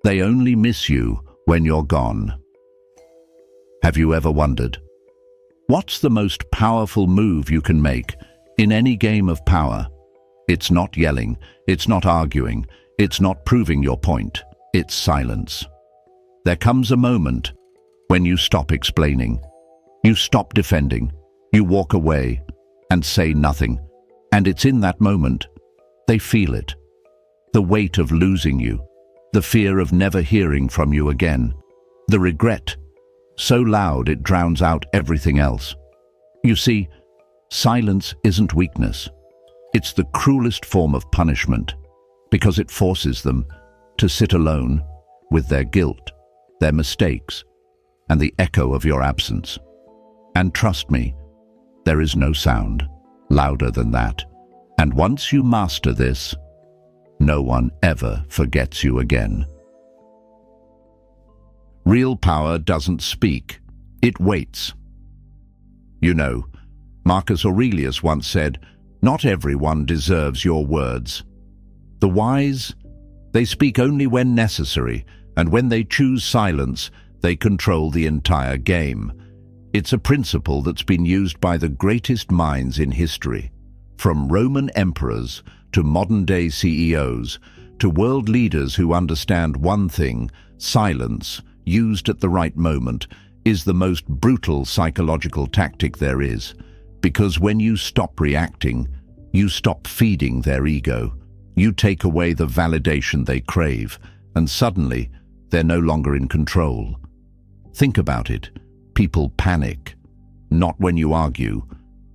They only miss you when you're gone. Have you ever wondered, what's the most powerful move you can make in any game of power? It's not yelling, it's not arguing, it's not proving your point, it's silence. There comes a moment when you stop explaining, you stop defending, you walk away and say nothing. And it's in that moment they feel it. The weight of losing you, the fear of never hearing from you again, the regret, so loud it drowns out everything else. You see, silence isn't weakness. It's the cruelest form of punishment, because it forces them to sit alone with their guilt, their mistakes, and the echo of your absence. And trust me, there is no sound louder than that. And once you master this, no one ever forgets you again. Real power doesn't speak, it waits. You know, Marcus Aurelius once said, "Not everyone deserves your words." The wise, they speak only when necessary, and when they choose silence, they control the entire game. It's a principle that's been used by the greatest minds in history, from Roman emperors to modern-day CEOs, to world leaders who understand one thing: silence, used at the right moment, is the most brutal psychological tactic there is, because when you stop reacting, you stop feeding their ego. You take away the validation they crave, and suddenly they're no longer in control. Think about it. People panic, not when you argue,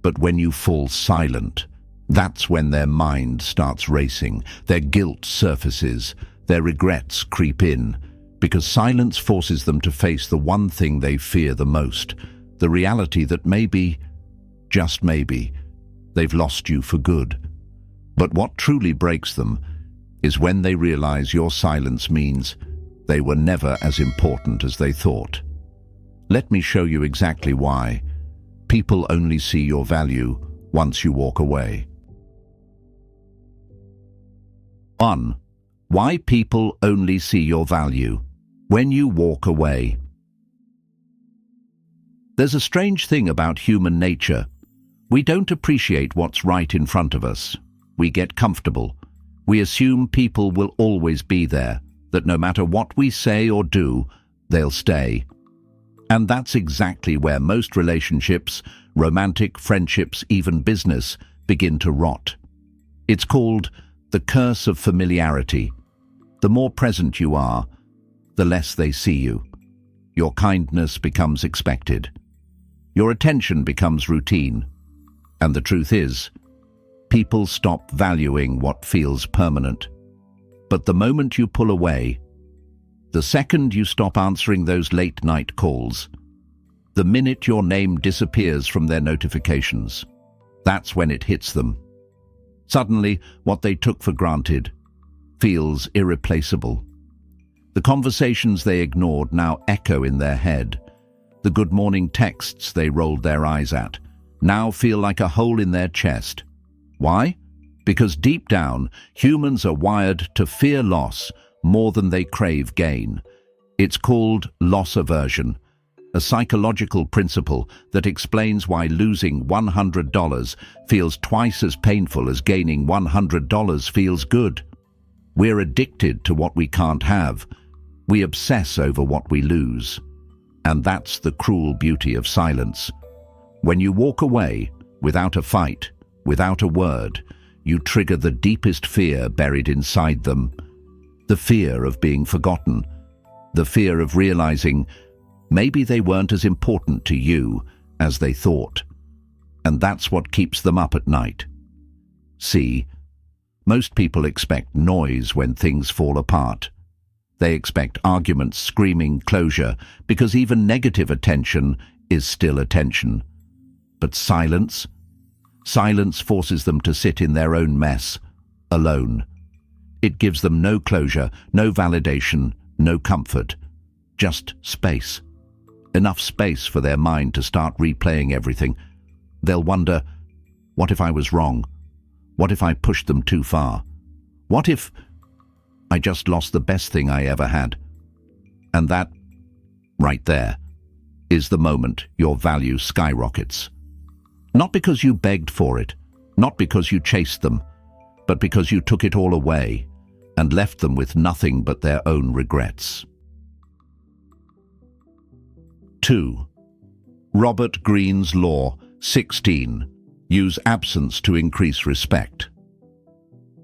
but when you fall silent. That's when their mind starts racing, their guilt surfaces, their regrets creep in, because silence forces them to face the one thing they fear the most, the reality that maybe, just maybe, they've lost you for good. But what truly breaks them is when they realize your silence means they were never as important as they thought. Let me show you exactly why. People only see your value once you walk away. 1. Why people only see your value when you walk away. There's a strange thing about human nature. We don't appreciate what's right in front of us. We get comfortable. We assume people will always be there, that no matter what we say or do, they'll stay. And that's exactly where most relationships, romantic, friendships, even business, begin to rot. It's called the curse of familiarity. The more present you are, the less they see you. Your kindness becomes expected. Your attention becomes routine. And the truth is, people stop valuing what feels permanent. But the moment you pull away, the second you stop answering those late-night calls, the minute your name disappears from their notifications, that's when it hits them. Suddenly, what they took for granted feels irreplaceable. The conversations they ignored now echo in their head. The good morning texts they rolled their eyes at now feel like a hole in their chest. Why? Because deep down, humans are wired to fear loss more than they crave gain. It's called loss aversion, a psychological principle that explains why losing $100 feels twice as painful as gaining $100 feels good. We're addicted to what we can't have. We obsess over what we lose. And that's the cruel beauty of silence. When you walk away, without a fight, without a word, you trigger the deepest fear buried inside them. The fear of being forgotten. The fear of realizing maybe they weren't as important to you as they thought. And that's what keeps them up at night. See, most people expect noise when things fall apart. They expect arguments, screaming, closure, because even negative attention is still attention. But silence forces them to sit in their own mess, alone. It gives them no closure, no validation, no comfort, just space. Enough space for their mind to start replaying everything. They'll wonder, what if I was wrong? What if I pushed them too far? What if... I just lost the best thing I ever had. And that, right there, is the moment your value skyrockets. Not because you begged for it, not because you chased them, but because you took it all away and left them with nothing but their own regrets. 2. Robert Greene's Law 16. Use absence to increase respect.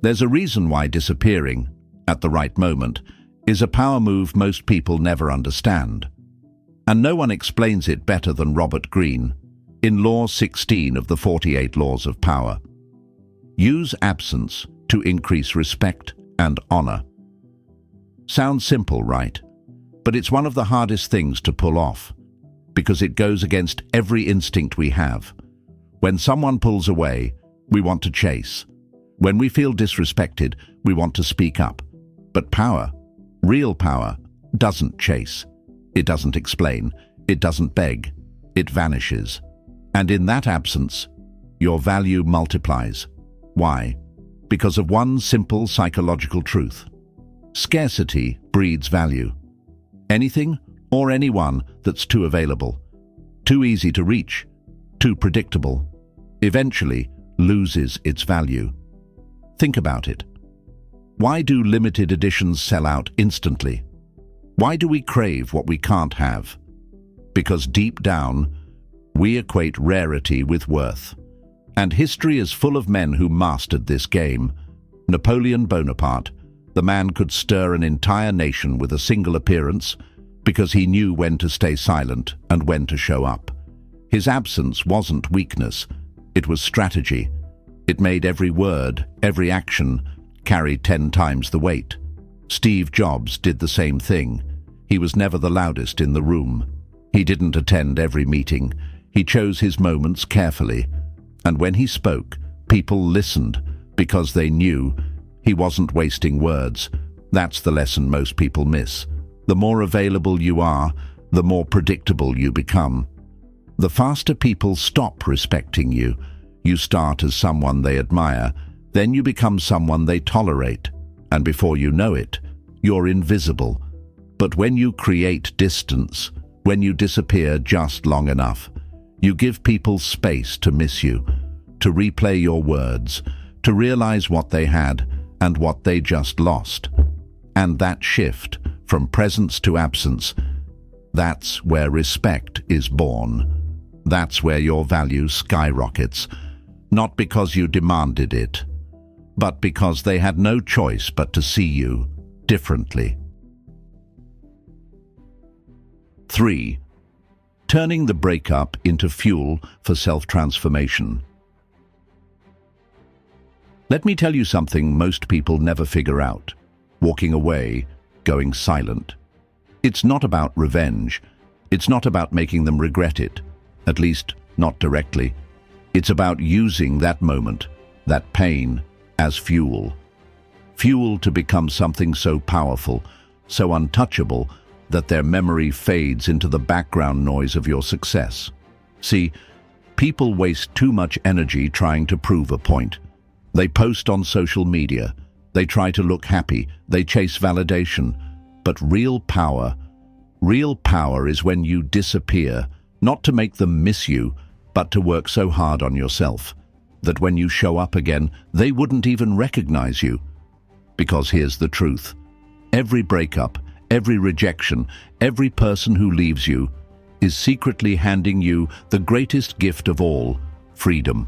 There's a reason why disappearing, at the right moment, is a power move most people never understand. And no one explains it better than Robert Greene in Law 16 of the 48 Laws of Power. Use absence to increase respect and honor. Sounds simple, right? But it's one of the hardest things to pull off, because it goes against every instinct we have. When someone pulls away, we want to chase. When we feel disrespected, we want to speak up. But power, real power, doesn't chase. It doesn't explain. It doesn't beg. It vanishes. And in that absence, your value multiplies. Why? Because of one simple psychological truth. Scarcity breeds value. Anything or anyone that's too available, too easy to reach, too predictable, eventually loses its value. Think about it. Why do limited editions sell out instantly? Why do we crave what we can't have? Because deep down, we equate rarity with worth. And history is full of men who mastered this game. Napoleon Bonaparte, the man could stir an entire nation with a single appearance because he knew when to stay silent and when to show up. His absence wasn't weakness, it was strategy. It made every word, every action, carry 10 times the weight. Steve Jobs did the same thing. He was never the loudest in the room. He didn't attend every meeting. He chose his moments carefully. And when he spoke, people listened because they knew he wasn't wasting words. That's the lesson most people miss. The more available you are, the more predictable you become. The faster people stop respecting you, you start as someone they admire, then you become someone they tolerate, and before you know it, you're invisible. But when you create distance, when you disappear just long enough, you give people space to miss you, to replay your words, to realize what they had and what they just lost. And that shift from presence to absence, that's where respect is born. That's where your value skyrockets, not because you demanded it, but because they had no choice but to see you differently. 3. Turning the breakup into fuel for self-transformation. Let me tell you something most people never figure out. Walking away, going silent. It's not about revenge. It's not about making them regret it, at least not directly. It's about using that moment, that pain, as fuel. Fuel to become something so powerful, so untouchable, that their memory fades into the background noise of your success. See, people waste too much energy trying to prove a point. They post on social media, they try to look happy, they chase validation. But real power is when you disappear, not to make them miss you, but to work so hard on yourself that when you show up again, they wouldn't even recognize you. Because here's the truth. Every breakup, every rejection, every person who leaves you is secretly handing you the greatest gift of all, freedom.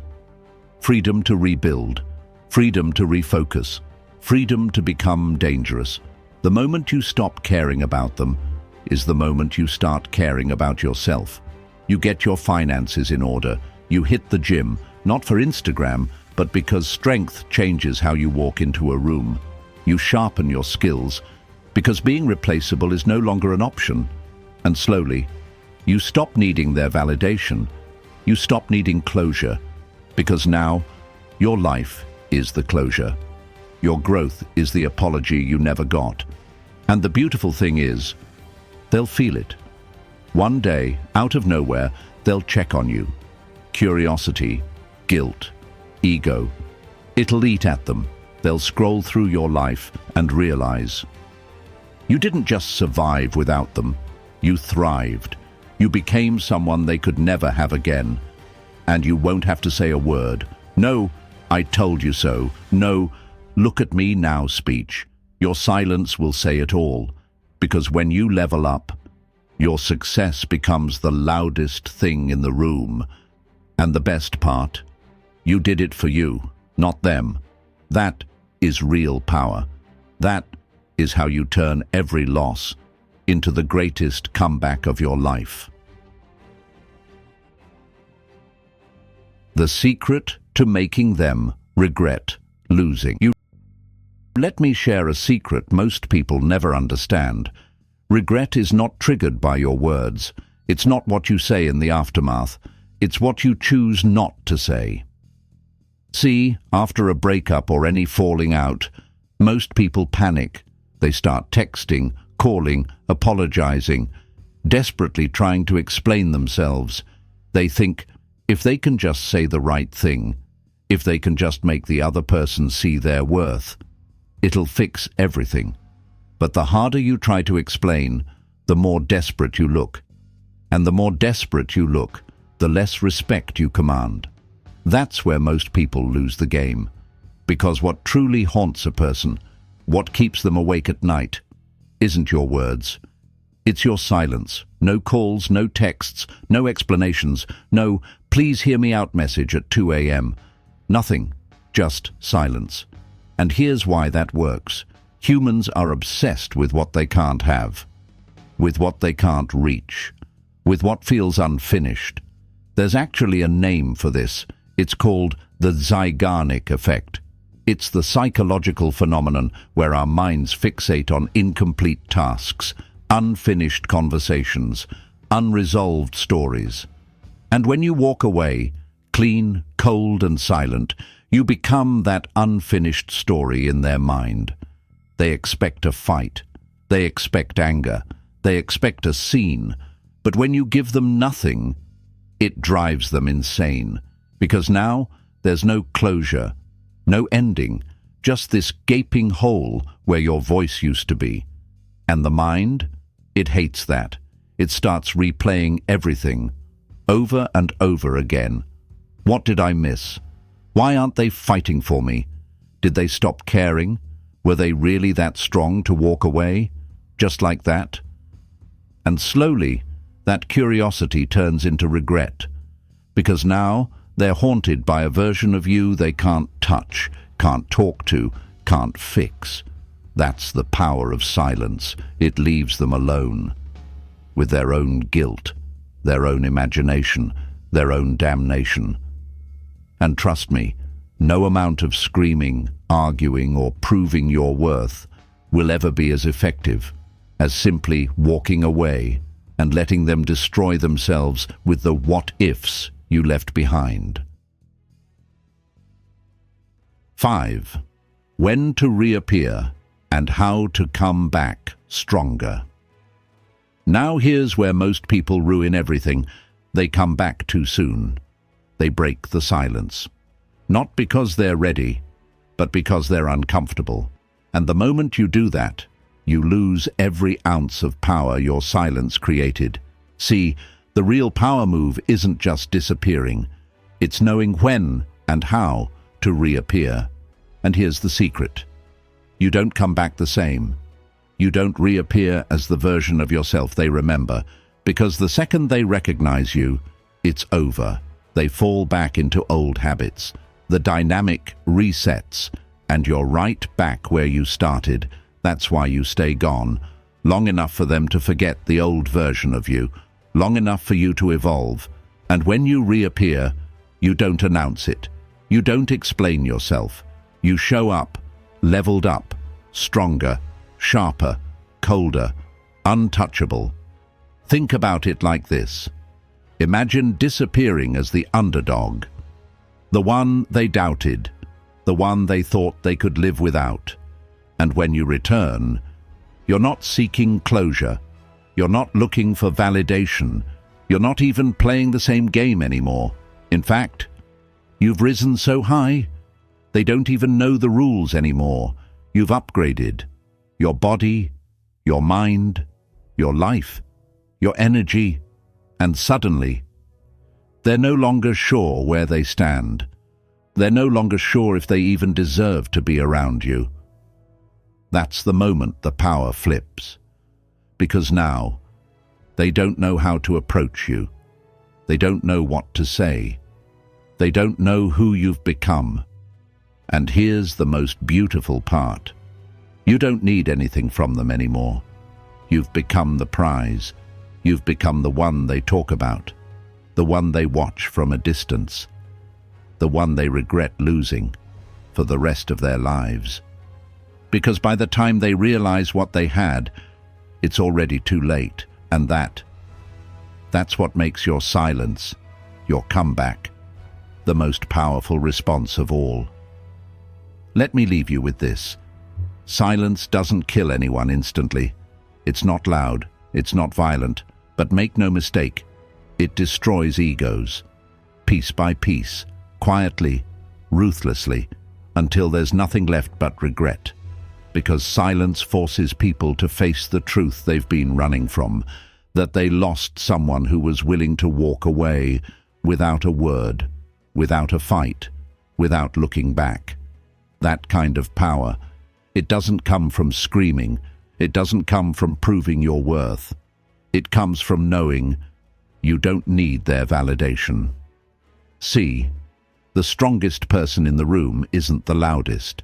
Freedom to rebuild, freedom to refocus, freedom to become dangerous. The moment you stop caring about them is the moment you start caring about yourself. You get your finances in order. You hit the gym, not for Instagram, but because strength changes how you walk into a room. You sharpen your skills, because being replaceable is no longer an option. And slowly, you stop needing their validation. You stop needing closure, because now your life is the closure. Your growth is the apology you never got. And the beautiful thing is, they'll feel it. One day, out of nowhere, they'll check on you. Curiosity, guilt, ego. It'll eat at them. They'll scroll through your life and realize you didn't just survive without them. You thrived. You became someone they could never have again. And you won't have to say a word. No, I told you so. No, look at me now speech. Your silence will say it all. Because when you level up, your success becomes the loudest thing in the room. And the best part, you did it for you, not them. That is real power. That is how you turn every loss into the greatest comeback of your life. The secret to making them regret losing you. Let me share a secret most people never understand. Regret is not triggered by your words. It's not what you say in the aftermath. It's what you choose not to say. See, after a breakup or any falling out, most people panic. They start texting, calling, apologizing, desperately trying to explain themselves. They think, if they can just say the right thing, if they can just make the other person see their worth, it'll fix everything. But the harder you try to explain, the more desperate you look. And the more desperate you look, the less respect you command. That's where most people lose the game. Because what truly haunts a person, what keeps them awake at night, isn't your words. It's your silence. No calls, no texts, no explanations, no please hear me out message at 2 a.m. Nothing, just silence. And here's why that works. Humans are obsessed with what they can't have, with what they can't reach, with what feels unfinished. There's actually a name for this. It's called the Zeigarnik Effect. It's the psychological phenomenon where our minds fixate on incomplete tasks, unfinished conversations, unresolved stories. And when you walk away, clean, cold and silent, you become that unfinished story in their mind. They expect a fight. They expect anger. They expect a scene. But when you give them nothing, it drives them insane. Because now there's no closure, no ending, just this gaping hole where your voice used to be. And the mind? It hates that. It starts replaying everything, over and over again. What did I miss? Why aren't they fighting for me? Did they stop caring? Were they really that strong to walk away? Just like that? And slowly, that curiosity turns into regret. Because now, they're haunted by a version of you they can't touch, can't talk to, can't fix. That's the power of silence. It leaves them alone, with their own guilt, their own imagination, their own damnation. And trust me, no amount of screaming, arguing, or proving your worth will ever be as effective as simply walking away and letting them destroy themselves with the what-ifs you left behind. 5. When to reappear and how to come back stronger. Now here's where most people ruin everything. They come back too soon. They break the silence. Not because they're ready, but because they're uncomfortable. And the moment you do that, you lose every ounce of power your silence created. See, the real power move isn't just disappearing. It's knowing when and how to reappear. And here's the secret. You don't come back the same. You don't reappear as the version of yourself they remember, because the second they recognize you, it's over. They fall back into old habits. The dynamic resets, and you're right back where you started. That's why you stay gone, long enough for them to forget the old version of you, long enough for you to evolve. And when you reappear, you don't announce it. You don't explain yourself. You show up, leveled up, stronger, sharper, colder, untouchable. Think about it like this. Imagine disappearing as the underdog, the one they doubted, the one they thought they could live without. And when you return, you're not seeking closure. You're not looking for validation. You're not even playing the same game anymore. In fact, you've risen so high They don't even know the rules anymore. You've upgraded your body, your mind, your life, your energy, and suddenly, they're no longer sure where they stand. They're no longer sure if they even deserve to be around you. That's the moment the power flips. Because now, they don't know how to approach you. They don't know what to say. They don't know who you've become. And here's the most beautiful part. You don't need anything from them anymore. You've become the prize. You've become the one they talk about, the one they watch from a distance, the one they regret losing for the rest of their lives. Because by the time they realize what they had, it's already too late, and that's what makes your silence, your comeback, the most powerful response of all. Let me leave you with this. Silence doesn't kill anyone instantly. It's not loud, it's not violent, but make no mistake, it destroys egos, piece by piece, quietly, ruthlessly, until there's nothing left but regret. Because silence forces people to face the truth they've been running from, that they lost someone who was willing to walk away without a word, without a fight, without looking back. That kind of power, it doesn't come from screaming, it doesn't come from proving your worth. It comes from knowing you don't need their validation. See, the strongest person in the room isn't the loudest.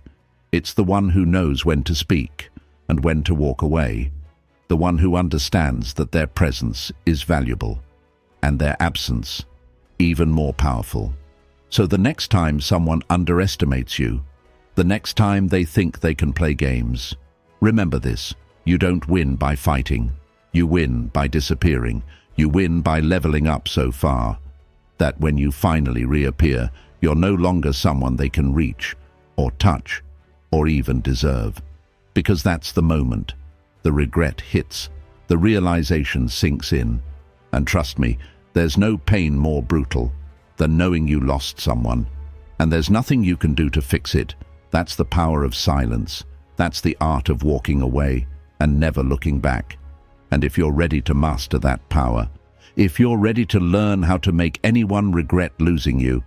It's the one who knows when to speak and when to walk away, the one who understands that their presence is valuable and their absence even more powerful. So the next time someone underestimates you, the next time they think they can play games, remember this: you don't win by fighting. You win by disappearing. You win by leveling up so far that when you finally reappear, you're no longer someone they can reach or touch or even deserve. Because that's the moment the regret hits, the realization sinks in. And trust me, there's no pain more brutal than knowing you lost someone. And there's nothing you can do to fix it. That's the power of silence. That's the art of walking away and never looking back. And if you're ready to master that power, if you're ready to learn how to make anyone regret losing you,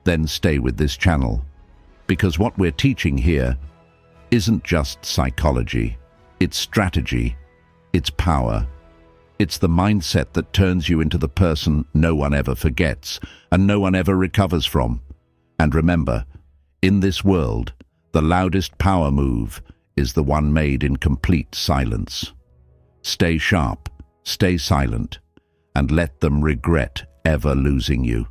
then stay with this channel. Because what we're teaching here isn't just psychology, it's strategy, it's power. It's the mindset that turns you into the person no one ever forgets and no one ever recovers from. And remember, in this world, the loudest power move is the one made in complete silence. Stay sharp, stay silent, and let them regret ever losing you.